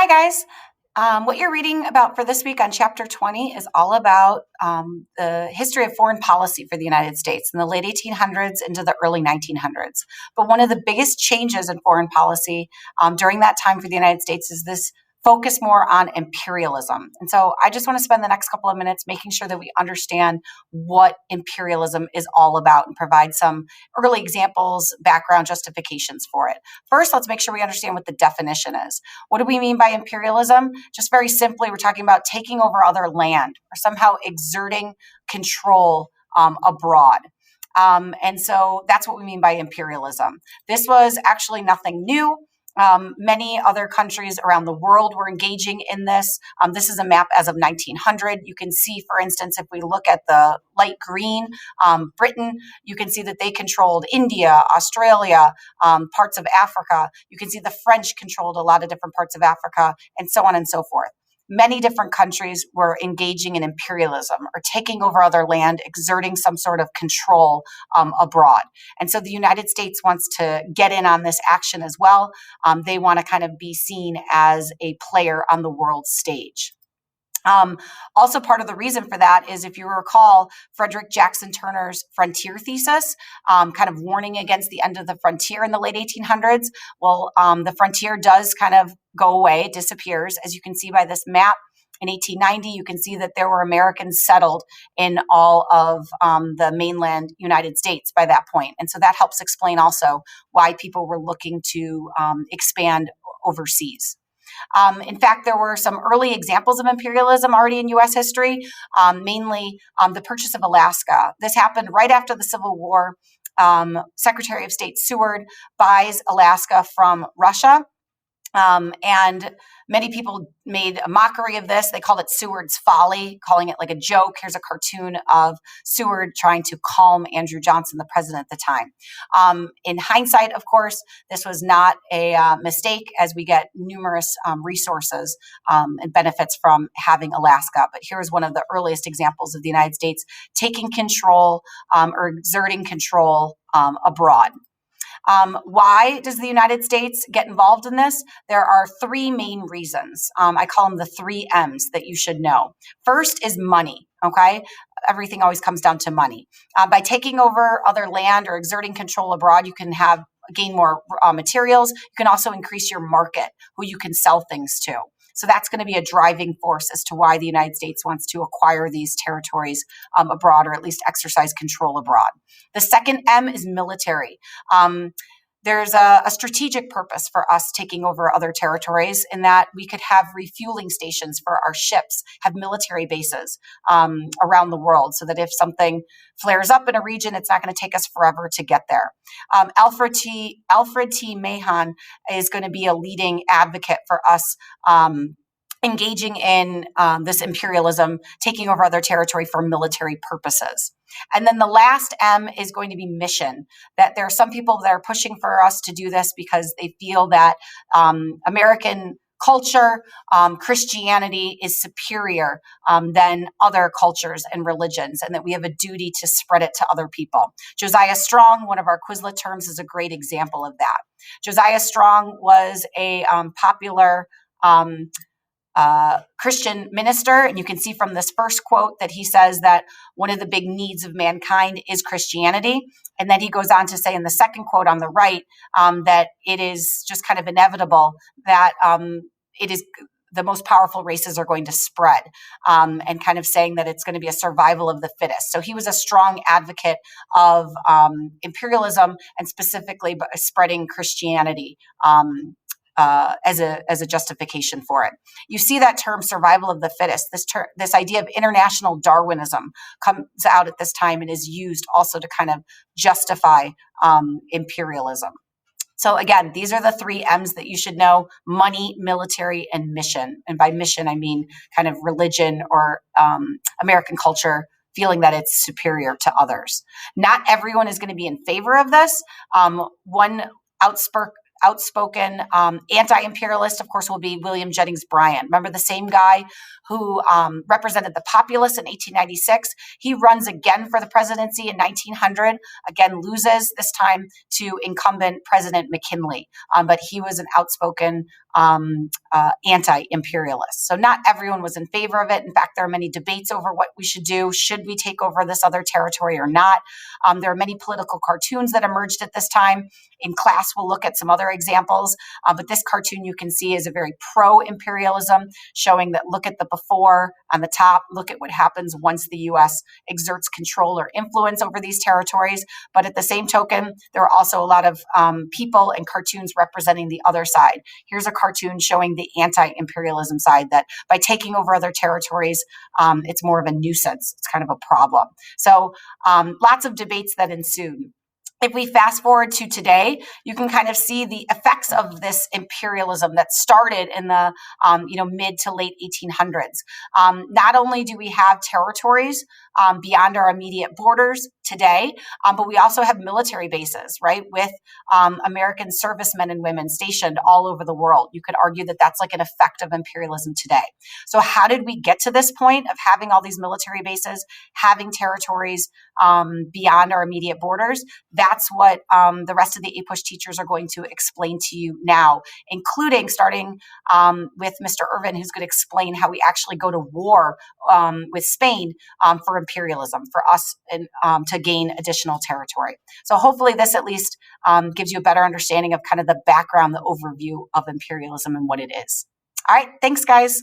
Hi, guys. What you're reading about for this week on Chapter 20 is all about the history of foreign policy for the United States in the late 1800s into the early 1900s. But one of the biggest changes in foreign policy during that time for the United States is this focus more on imperialism. And so I just want to spend the next couple of minutes making sure that we understand what imperialism is all about and provide some early examples, background justifications for it. First, let's make sure we understand what the definition is. What do we mean by imperialism? Just very simply, we're talking about taking over other land or somehow exerting control abroad. And so that's what we mean by imperialism. This was actually nothing new. Many other countries around the world were engaging in this. This is a map as of 1900. You can see, for instance, if we look at the light green, Britain, you can see that they controlled India, Australia, parts of Africa. You can see the French controlled a lot of different parts of Africa, and so on and so forth. Many different countries were engaging in imperialism or taking over other land, exerting some sort of control abroad. And so the United States wants to get in on this action as well. They want to kind of be seen as a player on the world stage. Also, part of the reason for that is, if you recall, Frederick Jackson Turner's frontier thesis, kind of warning against the end of the frontier in the late 1800s. Well, the frontier does kind of go away, it disappears. As you can see by this map, in 1890, you can see that there were Americans settled in all of the mainland United States by that point. And so that helps explain also why people were looking to expand overseas. In fact, there were some early examples of imperialism already in U.S. history, mainly the purchase of Alaska. This happened right after the Civil War. Secretary of State Seward buys Alaska from Russia. And many people made a mockery of this. They called it Seward's folly, calling it like a joke. Here's a cartoon of Seward trying to calm Andrew Johnson, the president at the time. In hindsight, of course, this was not a mistake, as we get numerous resources and benefits from having Alaska. But here's one of the earliest examples of the United States taking control or exerting control abroad. Why does the United States get involved in this? There are three main reasons. I call them the three M's that you should know. First is money, okay? Everything always comes down to money. By taking over other land or exerting control abroad, you can gain more materials. You can also increase your market, who you can sell things to. So that's going to be a driving force as to why the United States wants to acquire these territories abroad, or at least exercise control abroad. The second M is military. There's a strategic purpose for us taking over other territories, in that we could have refueling stations for our ships, have military bases around the world, so that if something flares up in a region, it's not going to take us forever to get there. Alfred T. Mahan is going to be a leading advocate for us engaging in this imperialism, taking over other territory for military purposes. And then the last M is going to be mission, that there are some people that are pushing for us to do this because they feel that American culture, Christianity is superior than other cultures and religions, and that we have a duty to spread it to other people. Josiah Strong, one of our Quizlet terms, is a great example of that. Josiah Strong was a popular Christian minister. And you can see from this first quote that he says that one of the big needs of mankind is Christianity. And then he goes on to say in the second quote on the right that it is just kind of inevitable that it is the most powerful races are going to spread, and kind of saying that it's going to be a survival of the fittest. So he was a strong advocate of imperialism, and specifically spreading Christianity as a justification for it. You see that term survival of the fittest. This idea of international Darwinism comes out at this time and is used also to kind of justify imperialism. So again, these are the three M's that you should know: money, military, and mission. And by mission, I mean kind of religion or American culture, feeling that it's superior to others. Not everyone is going to be in favor of this. One outspoken anti-imperialist, of course, will be William Jennings Bryan. Remember, the same guy who represented the populace in 1896? He runs again for the presidency in 1900, again loses, this time to incumbent President McKinley. But he was an outspoken anti-imperialist. So not everyone was in favor of it. In fact, there are many debates over what we should do. Should we take over this other territory or not? There are many political cartoons that emerged at this time. In class, we'll look at some other examples, but this cartoon you can see is a very pro-imperialism, showing that look at the before on the top, look at what happens once the U.S. exerts control or influence over these territories. But at the same token, there are also a lot of people and cartoons representing the other side. Here's a cartoon showing the anti-imperialism side, that by taking over other territories, it's more of a nuisance. It's kind of a problem. So lots of debates that ensued. If we fast forward to today, you can kind of see the effects of this imperialism that started in the mid to late 1800s. Not only do we have territories beyond our immediate borders today, but we also have military bases, right, with American servicemen and women stationed all over the world. You could argue that that's like an effect of imperialism today. So how did we get to this point of having all these military bases, having territories beyond our immediate borders? That's what the rest of the APUSH teachers are going to explain to you now, including starting with Mr. Irvin, who's going to explain how we actually go to war with Spain for imperialism, for us to gain additional territory. So hopefully this at least gives you a better understanding of kind of the background, the overview of imperialism and what it is. All right, thanks, guys.